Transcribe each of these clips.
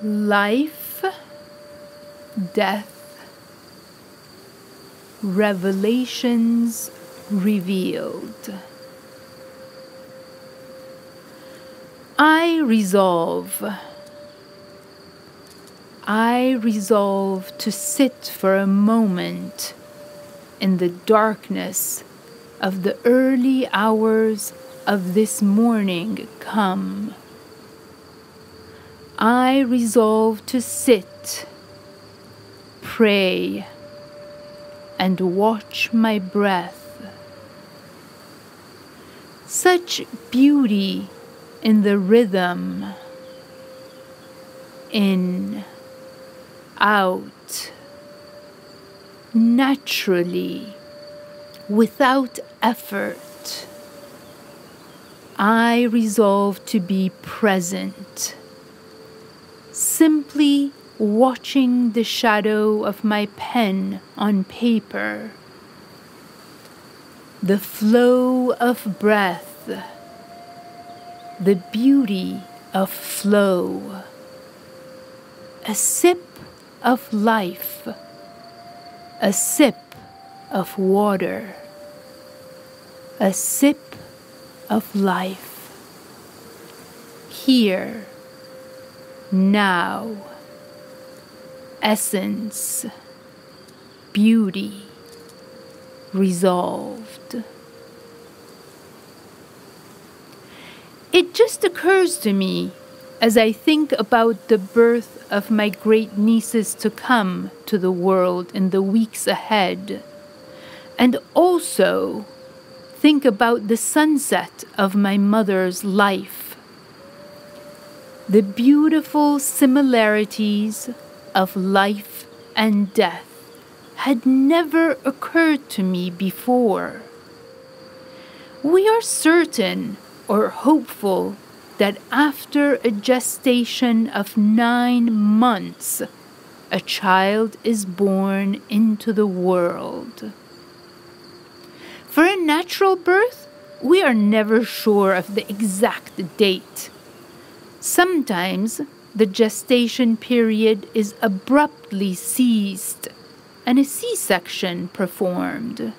Life, death, revelations revealed. I resolve to sit for a moment in the darkness of the early hours of this morning come. I resolve to sit, pray, and watch my breath. Such beauty in the rhythm. In, out, naturally, without effort. I resolve to be present, simply watching the shadow of my pen on paper, the flow of breath, the beauty of flow, a sip of life, a sip of water, a sip of life. Here, now, essence, beauty, resolved. It just occurs to me as I think about the birth of my great nieces to come to the world in the weeks ahead, and also think about the sunset of my mother's life. The beautiful similarities of life and death had never occurred to me before. We are certain or hopeful that after a gestation of 9 months, a child is born into the world. For a natural birth, we are never sure of the exact date. Sometimes the gestation period is abruptly ceased and a C-section performed,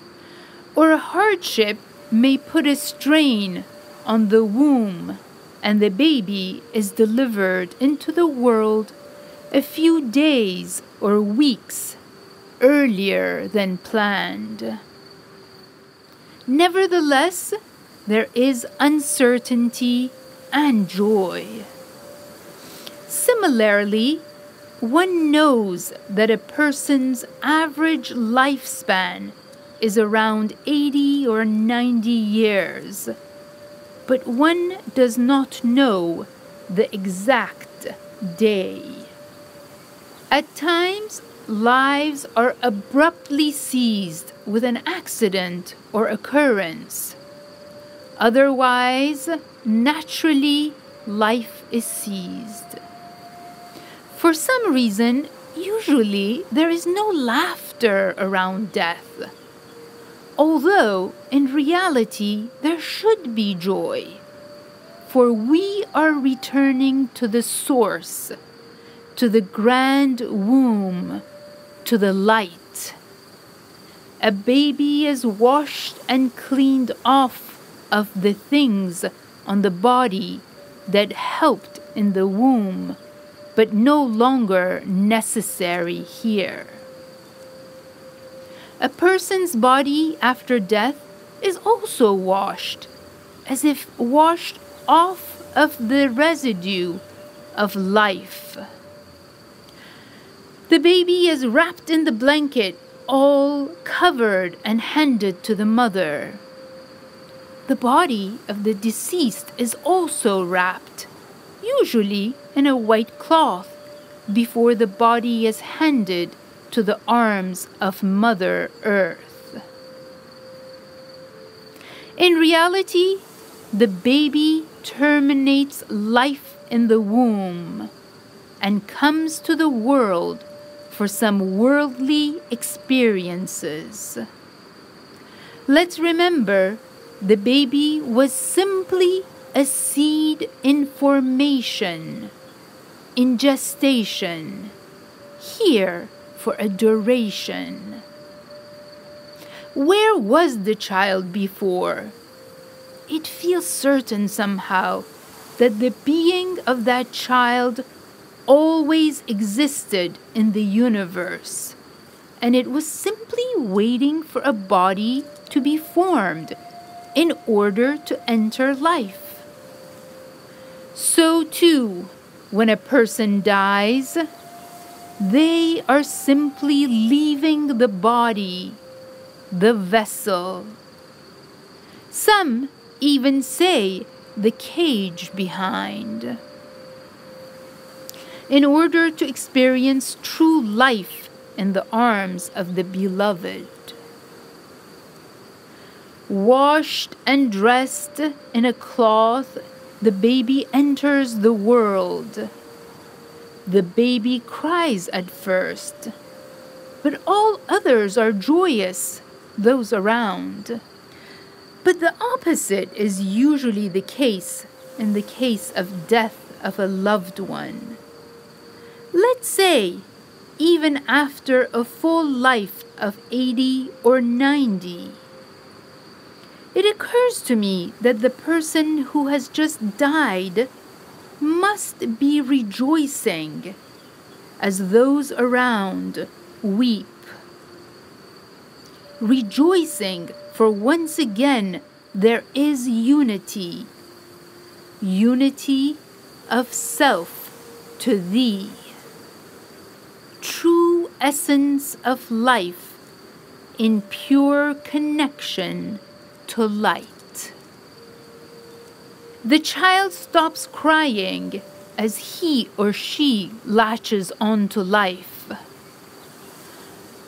or a hardship may put a strain on the womb and the baby is delivered into the world a few days or weeks earlier than planned. Nevertheless, there is uncertainty and joy. Similarly, one knows that a person's average lifespan is around 80 or 90 years, but one does not know the exact day. At times, lives are abruptly seized with an accident or occurrence. Otherwise, naturally, life is seized. For some reason, usually there is no laughter around death, although in reality there should be joy, for we are returning to the source, to the grand womb, to the light. A baby is washed and cleaned off of the things on the body that helped in the womb, but no longer necessary here. A person's body after death is also washed, as if washed off of the residue of life. The baby is wrapped in the blanket, all covered and handed to the mother. The body of the deceased is also wrapped, usually in a white cloth, before the body is handed to the arms of Mother Earth. In reality, the baby terminates life in the womb and comes to the world for some worldly experiences. Let's remember, the baby was simply a seed in formation, in gestation, here for a duration. Where was the child before? It feels certain somehow that the being of that child always existed in the universe, and it was simply waiting for a body to be formed in order to enter life. So too, when a person dies, they are simply leaving the body, the vessel. Some even say the cage behind. In order to experience true life in the arms of the beloved. Washed and dressed in a cloth, the baby enters the world. The baby cries at first, but all others are joyous, those around. But the opposite is usually the case in the case of death of a loved one. Let's say, even after a full life of 80 or 90, it occurs to me that the person who has just died must be rejoicing as those around weep. Rejoicing, for once again there is unity. Unity of self to thee. True essence of life in pure connection to light. The child stops crying as he or she latches on to life.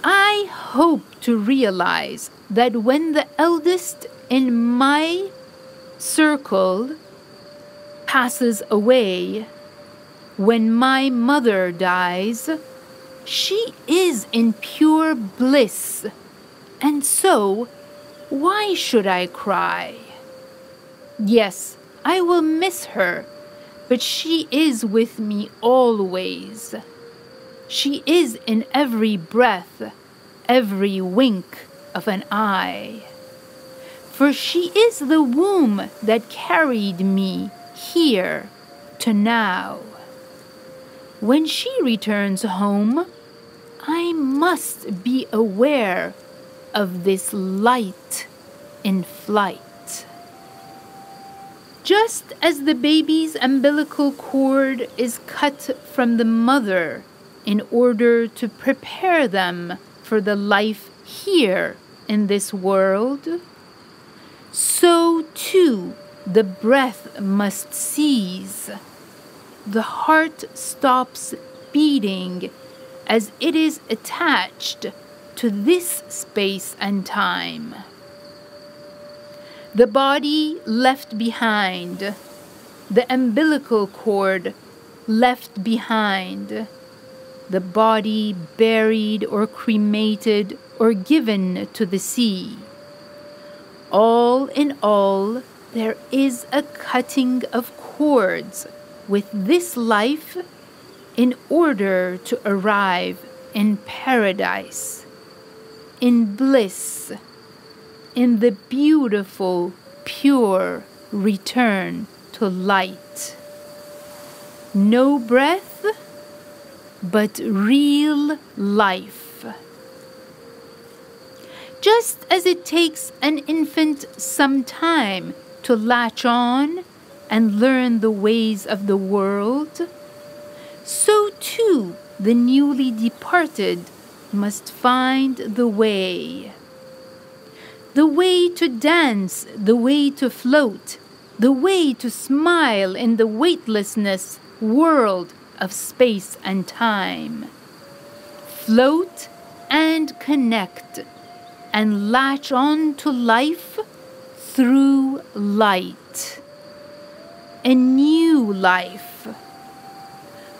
I hope to realize that when the eldest in my circle passes away, when my mother dies, she is in pure bliss, and so why should I cry? Yes, I will miss her, but she is with me always. She is in every breath, every wink of an eye. For she is the womb that carried me here to now. When she returns home, I must be aware of this light in flight. Just as the baby's umbilical cord is cut from the mother in order to prepare them for the life here in this world, so too the breath must cease. The heart stops beating as it is attached to this space and time. The body left behind, the umbilical cord left behind, the body buried or cremated or given to the sea. All in all, there is a cutting of cords with this life in order to arrive in paradise, in bliss, in the beautiful, pure return to light. No breath, but real life. Just as it takes an infant some time to latch on and learn the ways of the world, so too the newly departed must find the way. The way to dance, the way to float, the way to smile in the weightlessness world of space and time. Float and connect and latch on to life through light. A new life.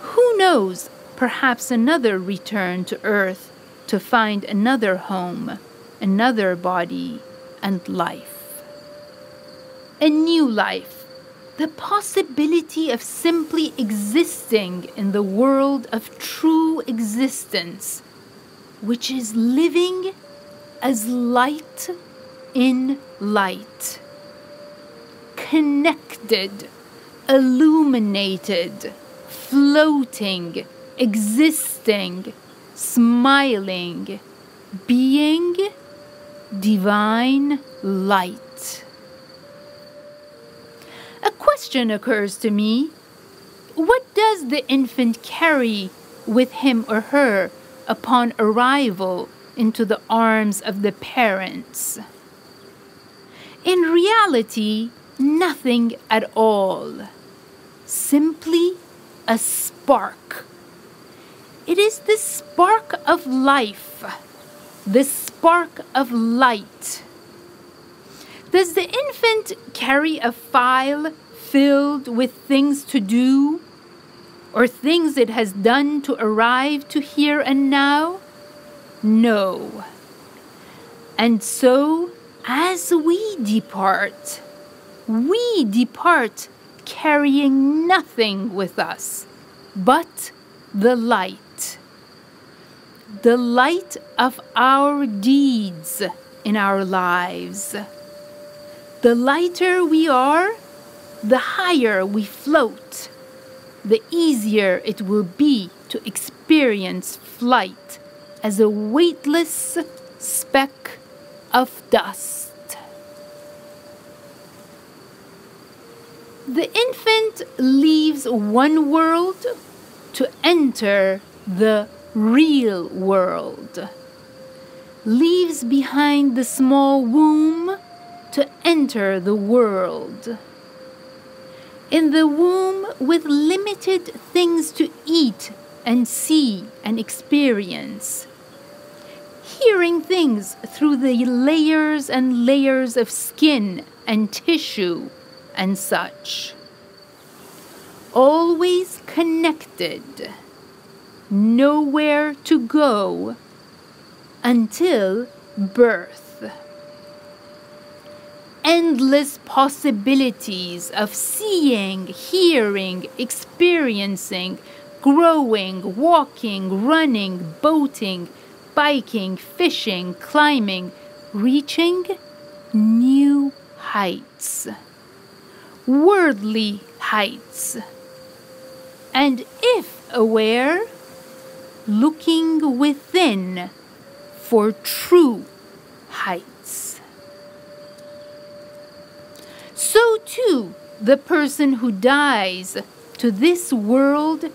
Who knows, perhaps another return to earth to find another home, another body and life. A new life, the possibility of simply existing in the world of true existence, which is living as light in light, connected, illuminated, floating, existing, smiling, being divine light. A question occurs to me. What does the infant carry with him or her upon arrival into the arms of the parents? In reality, nothing at all. Simply a spark. It is the spark of life, the spark of light. Does the infant carry a file filled with things to do, or things it has done to arrive to here and now? No. And so, as we depart carrying nothing with us but the light of our deeds in our lives. The lighter we are, the higher we float, the easier it will be to experience flight as a weightless speck of dust. The infant leaves one world to enter the real world, leaves behind the small womb to enter the world. In the womb, with limited things to eat and see and experience, hearing things through the layers and layers of skin and tissue and such. Always connected, nowhere to go until birth. Endless possibilities of seeing, hearing, experiencing, growing, walking, running, boating, biking, fishing, climbing, reaching new heights, worldly heights. And if aware, looking within for true heights. So too, the person who dies to this world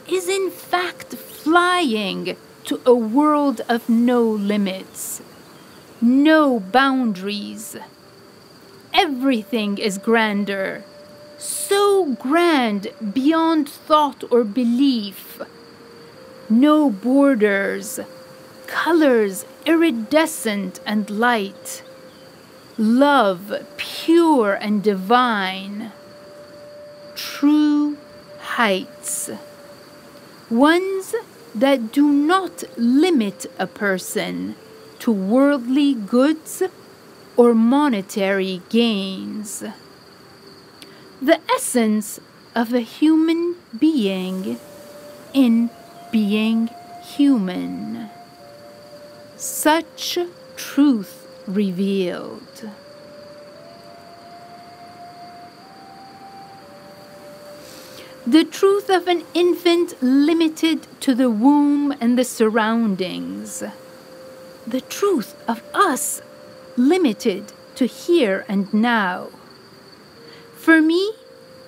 is in fact flying to a world of no limits, no boundaries. Everything is grander, so grand beyond thought or belief. No borders, colors iridescent and light. Love pure and divine. True heights. Ones that do not limit a person to worldly goods or monetary gains. The essence of a human being in being human. Such truth revealed. The truth of an infant limited to the womb and the surroundings. The truth of us limited to here and now. For me,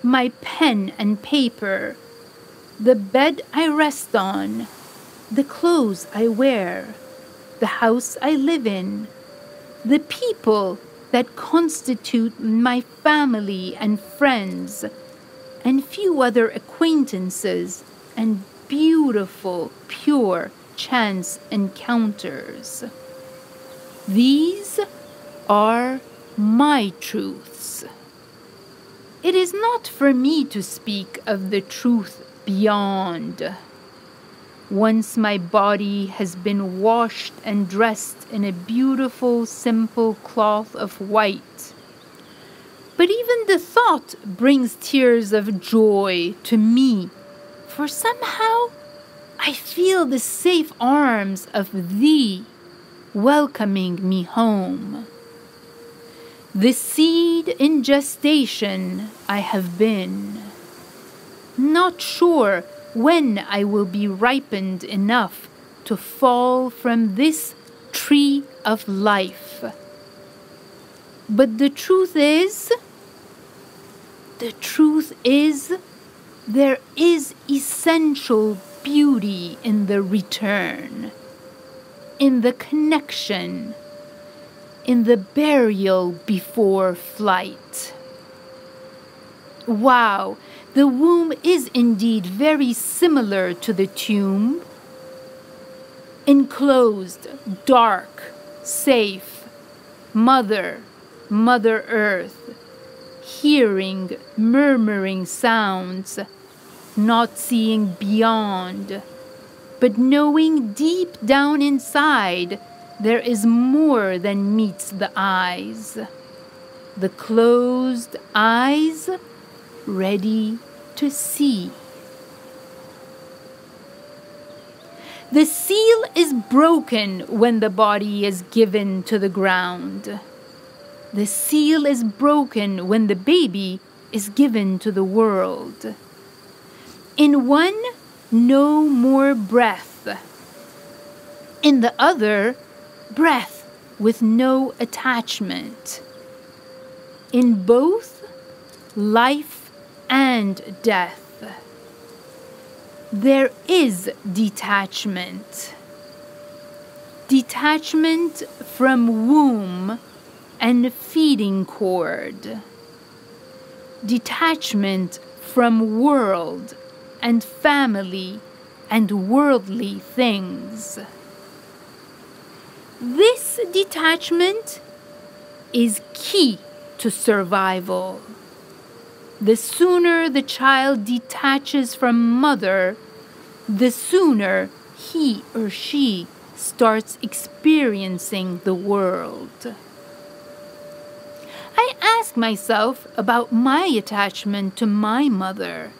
my pen and paper, the bed I rest on, the clothes I wear, the house I live in, the people that constitute my family and friends, and few other acquaintances and beautiful, pure chance encounters. These are my truths. It is not for me to speak of the truth beyond. Once my body has been washed and dressed in a beautiful, simple cloth of white, But even the thought brings tears of joy to me, for somehow I feel the safe arms of thee welcoming me home. The seed in gestation I have been, not sure when I will be ripened enough to fall from this tree of life. But the truth is, there is essential beauty in the return, in the connection, in the burial before flight. Wow, the womb is indeed very similar to the tomb. Enclosed, dark, safe, Mother Earth, hearing murmuring sounds, not seeing beyond, but knowing deep down inside there is more than meets the eyes. The closed eyes ready to see. The seal is broken when the body is given to the ground. The seal is broken when the baby is given to the world. In one, no more breath. In the other, breath with no attachment. In both, life and death. There is detachment. Detachment from womb and feeding cord. Detachment from world and family and worldly things. This detachment is key to survival. The sooner the child detaches from mother, the sooner he or she starts experiencing the world. I ask myself about my attachment to my mother.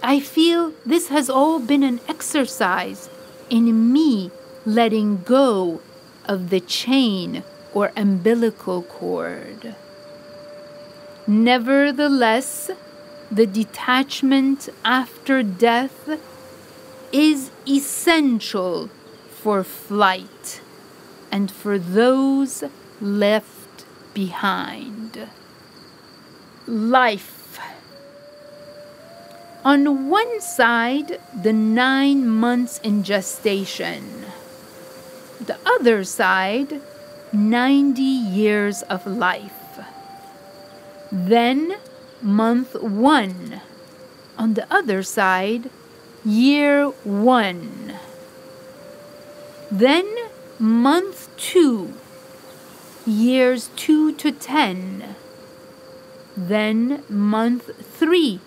I feel this has all been an exercise in me letting go of the chain or umbilical cord. Nevertheless, the detachment after death is essential for flight and for those left behind. Life. On one side, the 9 months in gestation. The other side, 90 years of life. Then, month 1. On the other side, year 1. Then, month 2. Years 2 to 10. Then, month 3.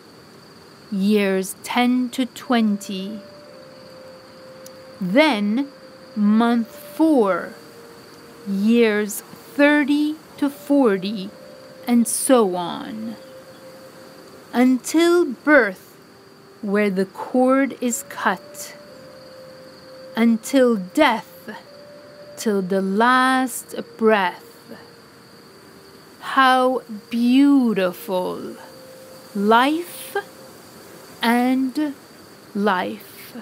Years 10 to 20. Then, month 4. Years 30 to 40. And so on, until birth, where the cord is cut, until death, till the last breath. How beautiful! Life and life.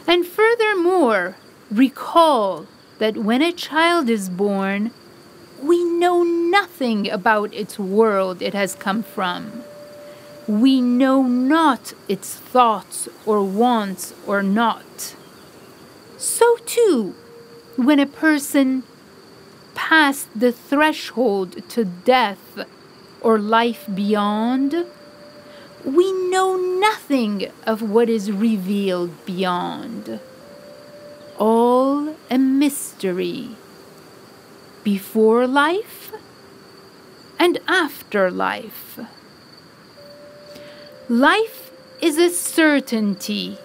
And furthermore, recall that when a child is born, we know nothing about its world it has come from. We know not its thoughts or wants or not. So too, when a person passed the threshold to death or life beyond, we know nothing of what is revealed beyond. All a mystery. Before life and after life. Life is a certainty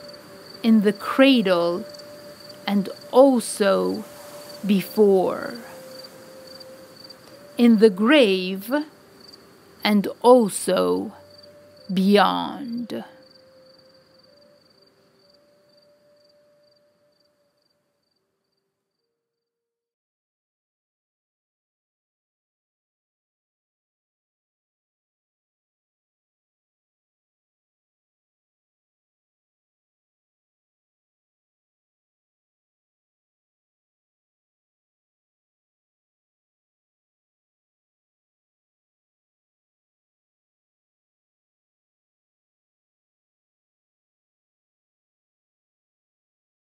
in the cradle and also before. in the grave and also beyond.